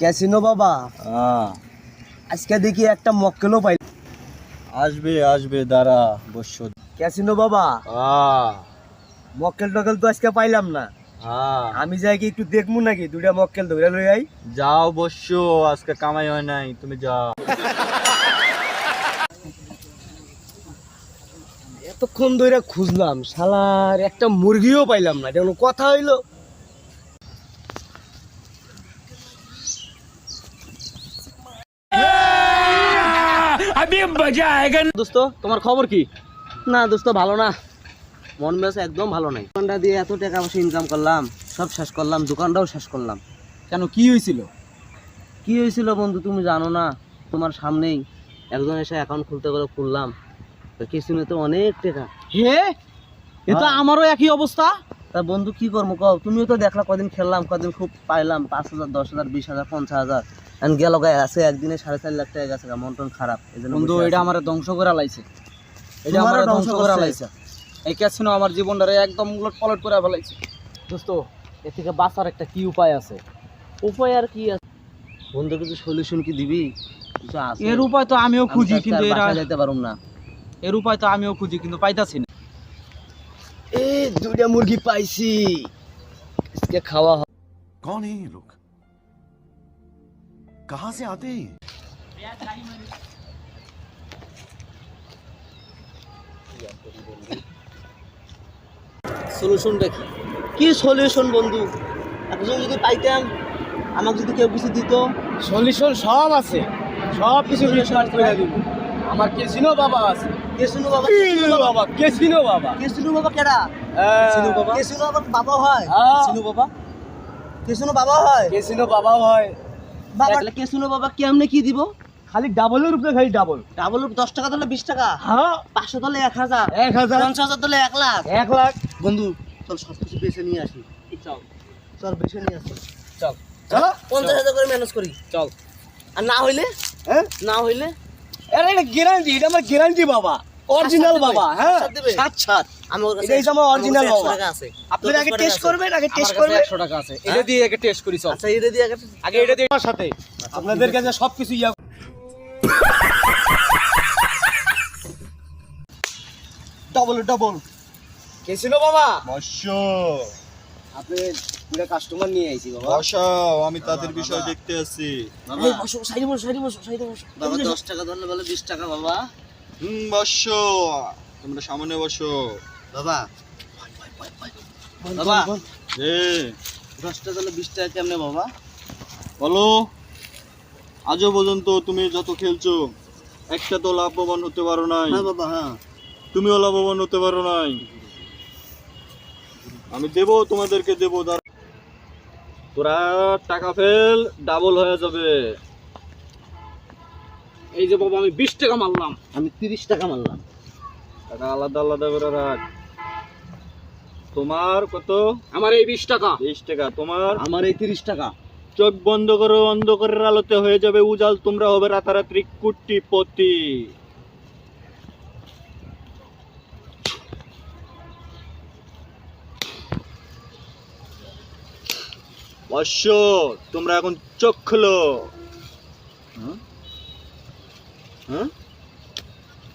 Casino বাবা, আজকে দেখি একটা মক্কেলও পাই। আসবে আসবে, দাঁড়া বসো। ক্যাসিনো বাবা, মক্কেল টকেল তো আজকে পাইলাম না। আমি যাই কি একটু দেখবো নাকি? দুইটা মক্কেল ধরে লই আই। যাও বসো, আজকে কামাই হয় নাই, তুমি যাও। এতক্ষণ ধরে খুঁজলাম, শালার একটা মুরগিও পাইলাম না। এটা কোনো কথা হইলো? দোস্ত, তোমার খবর কি? না দোস্ত, ভালো না। মন মেজাজ একদম ভালো নাই। দোকানটা দিয়ে এত টাকা পয়সা ইনকাম করলাম, সব শেষ করলাম, দোকানটাও শেষ করলাম। কেন, কি হয়েছিল? কি হয়েছিল বন্ধু তুমি জানো না? তোমার সামনেই একজন এসে অ্যাকাউন্ট খুলতে করে খুললাম, কিছু তো অনেক টাকা। হে, এটা আমারও একই অবস্থা। তা বন্ধু কি করবো কও? তুমিও তো দেখলা কদিন খেললাম, কদিন খুব পাইলাম, 5,000, 10,000, 20,000, 50,000 গেল গায়ে আছে। একদিনে 4.5 লাখ টাকা গেছে, মন টন খারাপ। বন্ধু, এটা আমার ধ্বংস করে লাইছে। এটা আমার ধ্বংস করে লাইছে। এই ক্যাসিনো আমার জীবনটারে একদম উলট পালট করে ফেলাইছে। দোস্ত, এর থেকে বাঁচার একটা কি উপায় আছে? উপায় আর কি আছে বন্ধু? কিছু সলিউশন কি দিবি? কিছু আছে? এর উপায় তো আমিও খুঁজি, কিন্তু এরা যেতে পারুম না। এর উপায় তো আমিও খুঁজি, কিন্তু পাইতাছি না। এই দুইটা মুরগি পাইছি, আজকে খাওয়া হবে। कौन है ये लोग? कहां से आते हैं? সলিউশন দেখি কি সলিউশন বন্ধু? একজন যদি পাইতাম, আমাকে যদি কেউ কিছু দিত। সলিউশন সব আছে, সব কিছু করে দিব। আমার ক্যাসিনো বাবা আছে। কেসুনু বাবা, ক্যাসিনো বাবা। কেসুনু বাবা কেডা? কেসিনো বাবা, কেসুনু বাবা বাবা হয়? ক্যাসিনো বাবা, কেসুনু বাবা হয়? ক্যাসিনো বাবা হয়। বাবা কেসুনু বাবা কেমনে কি দিব? খালি ডাবলের উপরে, খালি ডাবল। ডাবল 10 টাকা দিলে 20 টাকা, হ্যাঁ, 500 দিলে 1000, 1000, 50,000 দিলে 1 লাখ। 1 লাখ। বন্ধু চল সব কিছু বেছে নিয়ে আসি। চল চল বেছে নিয়ে আসি। চল 50,000 করে ম্যানেজ করি। চল। আর না হইলে? না হইলে আরে এটা গ্যারান্টি, এটা আমার গ্যারান্টি বাবা, অরিজিনাল বাবা। হ্যাঁ, সাত আমার কাছে এটাই আমার অরিজিনাল বাবা। টাকা আছে। আপনারা আগে টেস্ট করবেন, আগে টেস্ট করবেন। 100 টাকা আছে, এটা দিয়ে আগে টেস্ট করি। চল। আচ্ছা এটা দিয়ে আগে এটা দিয়ে আমার সাথে আপনাদের কাছে সবকিছু ইয়া। ডবল কেসিনো বাবা, বসো আপনি পুরো কাস্টমার নিয়ে আইছি বাবা। বসাও, আমি তাদের বিষয় দেখতে আসছি। এই বসো, সাইডে বসো। বাবা 10 টাকা ধরলে বলে 20 টাকা বাবা। বসো, তোমরা সামনে বসো। বাবা বাবা এ 10 টাকা ধরলে 20 টাকা কেমনে বাবা? বলো, আজও পর্যন্ত তুমি যত খেলছো একটা তো লাভবান হতে পারো নাই। হ্যাঁ বাবা, হ্যাঁ। তুমিও লাভবান হতে পারো নাই। আমি দেবো, তোমাদেরকে দেবো। তোরা টাকা ফেল, ডাবল হয়ে যাবে। এই যে বাবা, আমি 20 টাকা মারলাম। আমি 30 টাকা মারলাম। টাকা আলাদা আলাদা করে রাখ। তোমার কত? আমার এই 20 টাকা। 20 টাকা তোমার। আমার এই 30 টাকা। চোখ বন্ধ করো, অন্ধকারের আলোতে হয়ে যাবে উজাল, তোমরা হবে রাতারাতি কোটিপতি। বর্ষ, তোমরা এখন চোখ খোলো।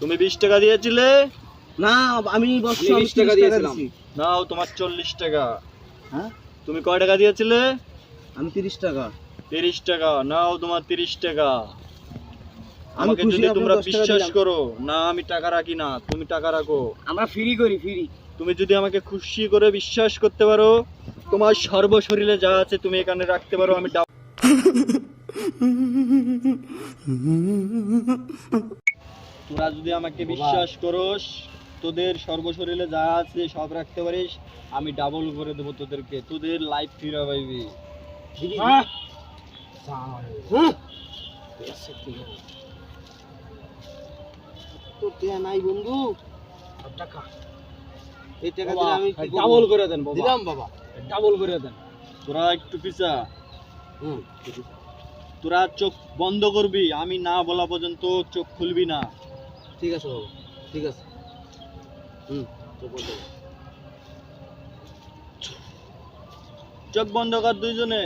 তুমি 20 টাকা দিয়েছিলে? না আমি 20 টাকা দিয়েছিলাম। নাও তোমার 40 টাকা। হ্যাঁ, তুমি কয় টাকা দিয়েছিলে? আমি 30 টাকা। 30 টাকা। নাও তোমার 30 টাকা। আমাকে খুশি, যদি আপনাকে তোমরা 10 টাকা বিশ্বাস দিলাম। করো না, আমি টাকা রাখি না, তুমি টাকা রাখো। আমরা ফ্রি করি, ফ্রি। তুমি যদি আমাকে খুশি করে বিশ্বাস করতে পারো, তোমার সর্বশরীরে যা আছে তুমি এখানে রাখতে পারো। আমি তোরা যদি আমাকে বিশ্বাস করোস, তোদের সর্বশরীরে যা আছে সব রাখতে পারিস, আমি ডাবল করে দেবো তোদেরকে। তোদের লাইফ ফিরা পাইবি। তো কে নাই বন্ধু? টাকা এই টাকা দিলে আমি কি ডাবল করে দেন বাবা। দিলাম বাবা, ডাবল করে দেন। তোরা একটু পিছা। তোরা চোখ বন্ধ করবি, আমি না বলা পর্যন্ত চোখ খুলবি না। ঠিক আছে বাবা, ঠিক আছে। চোখ বন্ধ কর দুইজনে।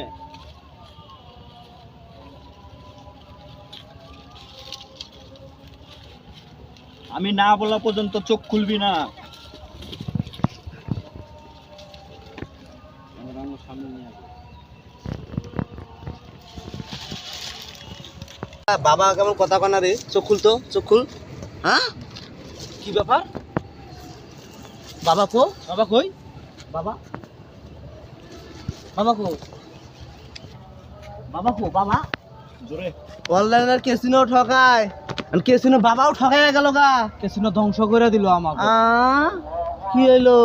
আমি না বলা পর্যন্ত চোখ খুলবি না। বাবা কেমন কথা কনা রে, চোখ খুলতো, চোখ খুল। হ্যাঁ কি ব্যাপার? বাবা কো, বাবা কই? বাবা বাবা কো, বাবা কো, বাবা জোরে অনলাইনের ক্যাসিনো ঠকায়, ক্যাসিনো বাবাও ঠকায় গেল গা। ক্যাসিনো ধ্বংস করে দিল আমাকে। কি হইলো?